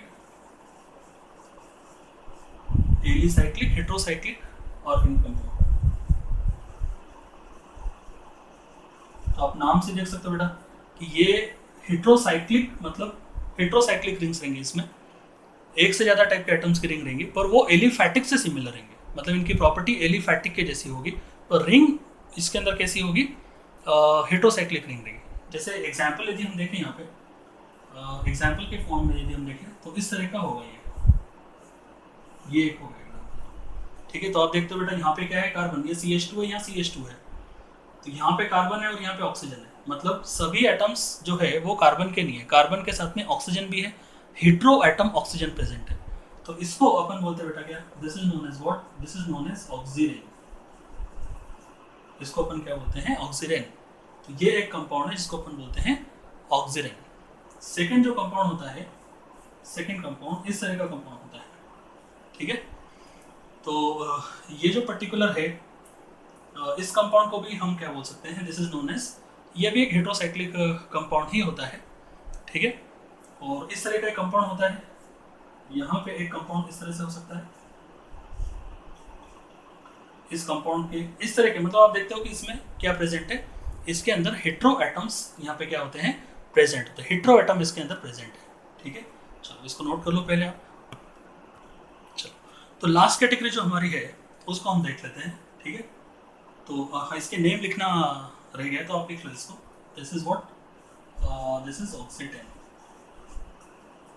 heterocyclic organic compound. तो आप नाम से देख सकते हो बेटा कि ये हेटेरोसाइक्लिक मतलब हेटेरोसाइक्लिक रिंग्स रहेंगे, इसमें एक से ज्यादा टाइप के एटम्स की रिंग रहेंगी, पर वो एलिफैटिक से सिमिलर रहेंगे, मतलब इनकी प्रॉपर्टी एलिफैटिक के जैसी होगी, पर रिंग इसके अंदर कैसी होगी, हेटेरोसाइक्लिक रिंग रहेगी। जैसे एग्जाम्पल यदि हम देखें यहाँ पे, एग्जाम्पल के फॉर्म में यदि हम देखें तो इस तरह का होगा ये एक होगा, ठीक है। तो आप देखते हो बेटा यहाँ पे क्या है, कार्बन, ये CH2 है, यहाँ CH2 है, तो यहाँ पे कार्बन है और यहाँ पे ऑक्सीजन है, मतलब सभी एटम्स जो है वो कार्बन के नहीं है, कार्बन के साथ में ऑक्सीजन भी है, हेटेरो एटम ऑक्सीजन प्रेजेंट है। तो इसको अपन बोलते हैं बेटा क्या, this is known as what, this is known as oxirene. इसको अपन क्या बोलते हैं, ऑक्सीरेन। तो ये एक कंपाउंड है जिसको अपन बोलते हैं ऑक्सीरेन। सेकेंड जो कंपाउंड होता है, सेकेंड कंपाउंड इस तरह का कंपाउंड होता है, ठीक है। तो ये जो पर्टिकुलर है इस कंपाउंड को भी हम क्या बोल सकते हैं, दिस इज नोन एज, ये भी एक हेटेरोसाइक्लिक कंपाउंड ही होता है, ठीक है। और इस तरह का एक कंपाउंड होता है, यहाँ पे एक कंपाउंड इस तरह से हो सकता है, इस कंपाउंड के इस तरह के, मतलब आप देखते हो कि इसमें क्या प्रेजेंट है, इसके अंदर हेटेरो एटम्स यहाँ पे क्या होते हैं, प्रेजेंट होते हैं, हेटेरो एटम इसके अंदर प्रेजेंट है, ठीक है। चलो इसको नोट कर लो पहले आप। चलो तो लास्ट कैटेगरी जो हमारी है उसको हम देख लेते हैं, ठीक है। तो इसके नेम लिखना रह गया तो आप लिख लो इसको, this is what, this is oxetane,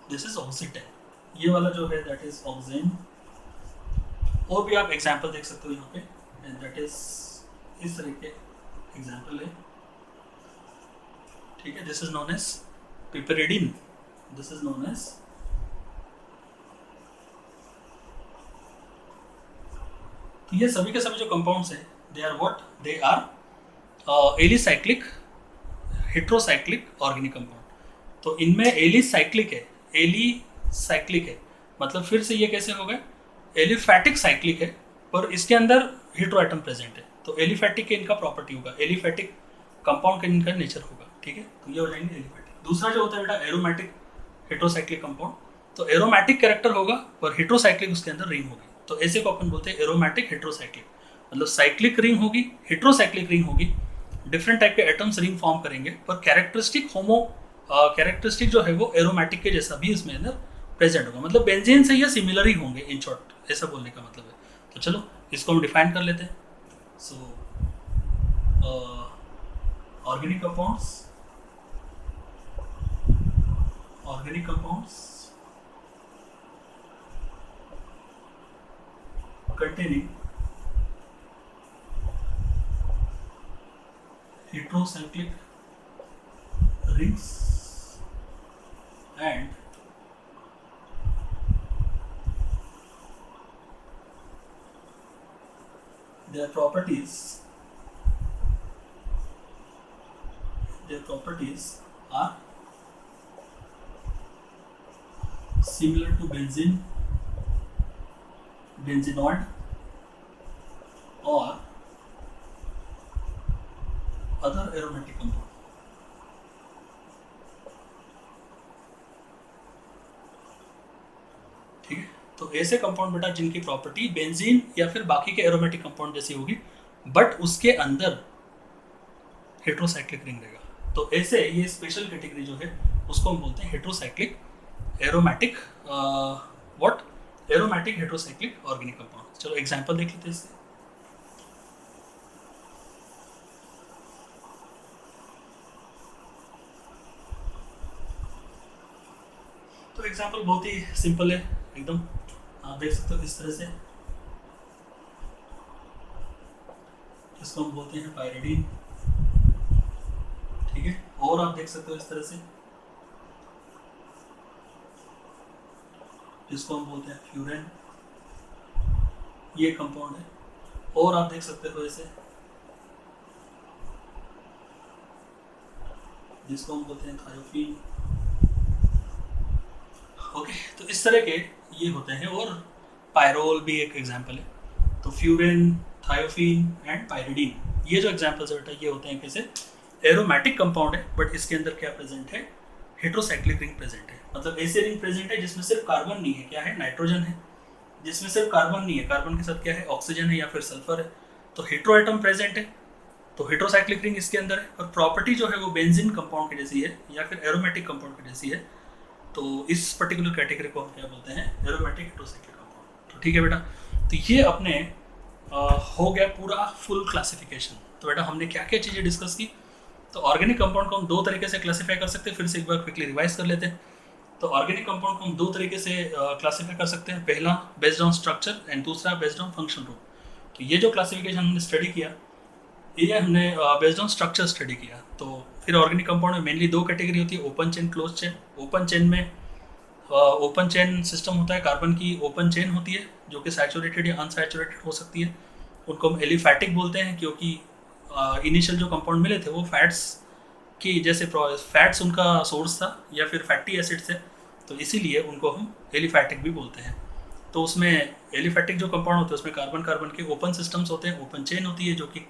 this is oxetane, ये वाला जो है दैट इज ऑक्सीन। और भी आप एग्जांपल देख सकते हो यहाँ पे, एंड दैट इज इस तरह के एग्जांपल है, ठीक है। This is known as piperidine, this is known as, तो ये सभी के सभी जो कंपाउंड्स हैं they are what, they are alicyclic heterocyclic organic compound. तो इनमें एलिसाइक्लिक है, एलिसाइक्लिक है, मतलब फिर से ये कैसे हो गए, एलिफैटिक साइक्लिक है, पर इसके अंदर हेटेरो एटम प्रेजेंट है, तो एलिफैटिक के इनका प्रॉपर्टी होगा, एलिफैटिक कंपाउंड का इनका नेचर होगा, ठीक है। तो ये हो जाएंगे एलिफैटिक। दूसरा जो होता है बेटा एरोमेटिक हेटेरोसाइक्लिक कंपाउंड, तो एरोमेटिक कैरेक्टर होगा पर हेटेरोसाइक्लिक उसके अंदर रिंग होगी, तो ऐसे को अपन बोलते हैं एरोमेटिक हेटेरोसाइक्लिक, मतलब साइक्लिक रिंग होगी, हेटेरोसाइक्लिक रिंग होगी, डिफरेंट टाइप के एटम्स रिंग फॉर्म करेंगे, पर कैरेक्टरिस्टिक कैरेक्टरिस्टिक जो है वो एरोमेटिक के जैसा भी इसमें अंदर प्रेजेंट होगा, मतलब बेंजीन से ये सिमिलर ही होंगे, इन शॉर्ट ऐसा बोलने का मतलब है। तो चलो इसको हम डिफाइन कर लेते हैं। सो organic compounds containing heterocyclic rings and their properties are similar to benzene, benzenoid or other aromatic compound। ठीक है, तो ऐसे कंपाउंड बेटा जिनकी प्रॉपर्टी बेंजीन या फिर बाकी के एरोमेटिक कंपाउंड जैसी होगी, बट उसके अंदर हेटेरोसाइक्लिक रिंग रहेगा, तो ऐसे ये स्पेशल कैटेगरी जो है उसको हम बोलते हैं heterocyclic aromatic aromatic heterocyclic organic compound. चलो एग्जांपल देख लेते हैं इसके। तो एग्जांपल बहुत ही सिंपल है एकदम, आप देख सकते हो इस तरह से, इसको हम बोलते हैं पायरिडीन, ठीक है। और आप देख सकते हो इस तरह से, जिसको हम बोलते हैं फ्यूरेन, ये कंपाउंड है। और आप देख सकते हो इसे, जिसको हम बोलते हैं थायोफीन। ओके, तो इस तरह के ये होते हैं। और पायरोल भी एक एग्जांपल है। तो फ्यूरेन, थायोफीन एंड पायरिडीन, ये जो एग्जांपल्स है बेटा ये होते हैं कैसे, एरोमेटिक कंपाउंड है, बट इसके अंदर क्या प्रेजेंट है, हेट्रोसाइक्लिक रिंग प्रेजेंट है। मतलब ऐसे रिंग प्रेजेंट है जिसमें सिर्फ कार्बन नहीं है, क्या है, नाइट्रोजन है। जिसमें सिर्फ कार्बन नहीं है, कार्बन के साथ क्या है, ऑक्सीजन है या फिर सल्फर है। तो हेट्रो एटम प्रेजेंट है, तो हेट्रोसाइक्लिक रिंग इसके अंदर है। और प्रॉपर्टी जो है वो बेंजीन कंपाउंड की जैसी है या फिर एरोमेटिक कंपाउंड की जैसी है। तो इस पर्टिकुलर कैटेगरी को हम क्या बोलते हैं, एरोमेटिक हेट्रोसाइक्लिक कंपाउंड। तो ठीक है बेटा, तो ये अपने हो गया पूरा फुल क्लासिफिकेशन। तो बेटा हमने क्या क्या चीज़ें डिस्कस की। तो ऑर्गेनिक कंपाउंड को हम दो तरीके से क्लासीफाई कर सकते हैं, फिर से एक बार क्विकली रिवाइज कर लेते हैं। तो ऑर्गेनिक कंपाउंड को हम दो तरीके से क्लासीफाई कर सकते हैं, पहला बेस्ड ऑन स्ट्रक्चर एंड दूसरा बेस्ड ऑन फंक्शन रूल। तो ये जो क्लासिफिकेशन हमने स्टडी किया, ये हमने बेस्ड ऑन स्ट्रक्चर स्टडी किया। तो फिर ऑर्गेनिक कंपाउंड में मेनली दो कैटेगरी होती है, open chain, close chain. Open chain में ओपन चेन सिस्टम होता है, कार्बन की ओपन चेन होती है जो कि सैचुरेटेड या अनसैचुरेटेड हो सकती है। उनको हम एलिफैटिक बोलते हैं, क्योंकि इनिशियल जो कंपाउंड मिले थे वो फैट्स की जैसे, फैट्स उनका सोर्स था या फिर फैटी एसिड्स थे, तो इसीलिए उनको हम एलिफैटिक भी बोलते हैं। तो उसमें एलिफैटिक जो कंपाउंड होते हैं उसमें कार्बन कार्बन के ओपन सिस्टम्स होते हैं, ओपन चेन होती है जो कि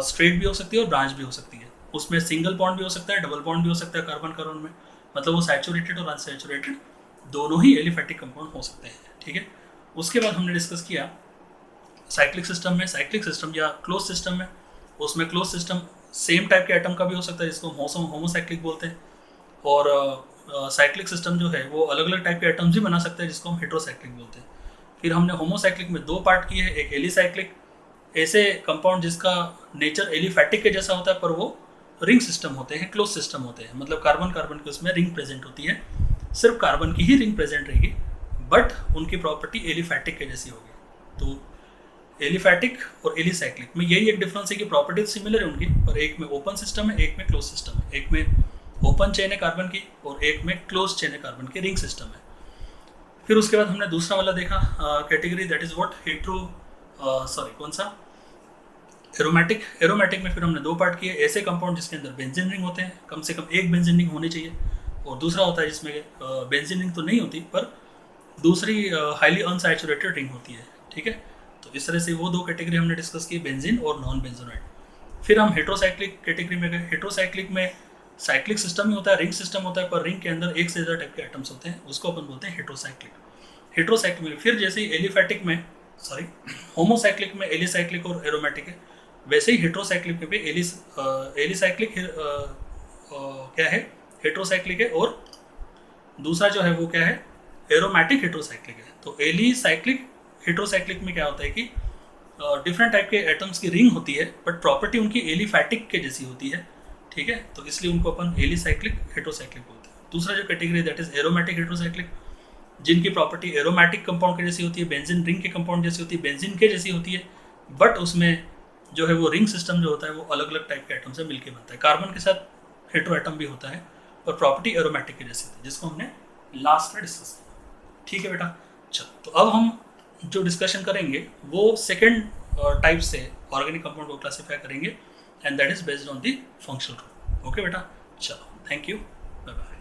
स्ट्रेट भी हो सकती है और ब्रांच भी हो सकती है। उसमें सिंगल बॉन्ड भी हो सकता है, डबल बॉन्ड भी हो सकता है कार्बन कार्बन में, मतलब वो सैचुरेटेड और अनसैचुरेटेड दोनों ही एलिफैटिक कंपाउंड हो सकते हैं, ठीक है। उसके बाद हमने डिस्कस किया साइक्लिक सिस्टम में, साइक्लिक सिस्टम या क्लोज सिस्टम में, उसमें क्लोज सिस्टम सेम टाइप के एटम का भी हो सकता है जिसको हम होमोसाइक्लिक बोलते हैं। और साइक्लिक सिस्टम जो है वो अलग अलग टाइप के एटम्स भी बना सकते हैं जिसको हम हेट्रोसाइक्लिक बोलते हैं। फिर हमने होमोसाइक्लिक में दो पार्ट किए हैं, एक एलिसाइक्लिक, ऐसे कंपाउंड जिसका नेचर एलिफैटिक के जैसा होता है पर वो रिंग सिस्टम होते हैं, क्लोज सिस्टम होते हैं, मतलब कार्बन कार्बन की उसमें रिंग प्रेजेंट होती है, सिर्फ कार्बन की ही रिंग प्रेजेंट रहेगी, बट उनकी प्रॉपर्टी एलिफैटिक के जैसी होगी। तो एलिफैटिक और एलिसाइक्लिक में यही एक डिफरेंस है कि प्रॉपर्टीज सिमिलर है उनकी, पर एक में ओपन सिस्टम है, एक में क्लोज सिस्टम है। एक में ओपन चेन है कार्बन की और एक में क्लोज चेन है कार्बन की, रिंग सिस्टम है। फिर उसके बाद हमने दूसरा वाला देखा कैटेगरी, दैट इज व्हाट, कौन सा, एरोमेटिक। एरोमेटिक में फिर हमने दो पार्ट किए, ऐसे कंपाउंड जिसके अंदर बेंजीन रिंग होते हैं, कम से कम एक बेंजीन रिंग होनी चाहिए, और दूसरा होता है जिसमें बेंजीन रिंग तो नहीं होती पर दूसरी हाईली अनसैचुरेटेड रिंग होती है, ठीक है। तो इस तरह से वो दो कैटेगरी हमने डिस्कस की, बेंजीन और नॉन बेंजोनाइड। फिर हम हेट्रोसाइक्लिक कैटेगरी में गए। हेट्रोसाइक्लिक में साइक्लिक सिस्टम ही होता है, रिंग सिस्टम होता है, पर रिंग के अंदर एक से ज़्यादा टाइप के एटम्स होते हैं, उसको अपन बोलते हैं हेट्रोसाइक्लिक। हेट्रोसाइक्लिक में फिर जैसे ही एलिफैटिक में होमोसाइक्लिक में एलिसाइक्लिक और एरोमेटिक है, वैसे ही हेट्रोसाइक्लिक में भी एलिसाइक्लिक क्या है, हेट्रोसाइक्लिक है, और दूसरा जो है वो क्या है, एरोमेटिक हेट्रोसाइक्लिक है। तो एलिसाइक्लिक हेट्रोसाइक्लिक में क्या होता है कि डिफरेंट टाइप के एटम्स की रिंग होती है, बट प्रॉपर्टी उनकी एलिफैटिक के जैसी होती है, ठीक है। तो इसलिए उनको अपन एलिसाइक्लिक हेट्रोसाइक्लिक बोलते हैं। दूसरा जो category that is aromatic heterocyclic, जिनकी प्रॉपर्टी एरोमेटिक कंपाउंड के जैसी होती है, बेंजीन रिंग के कंपाउंड जैसी होती है, बेंजीन के जैसी होती है, बट उसमें जो है वो रिंग सिस्टम जो होता है वो अलग अलग टाइप के एटम से मिलकर बनता है। कार्बन के साथ हेट्रो एटम भी होता है और प्रॉपर्टी एरोमेटिक के जैसी होती है, जिसको हमने लास्ट में डिस्कस किया, ठीक है बेटा। चलो, तो अब हम जो डिस्कशन करेंगे वो सेकेंड टाइप से ऑर्गेनिक कंपाउंड को क्लासीफाई करेंगे, and that is based on the functional rule. Okay बेटा, चलो, थैंक यू, बाय बाय।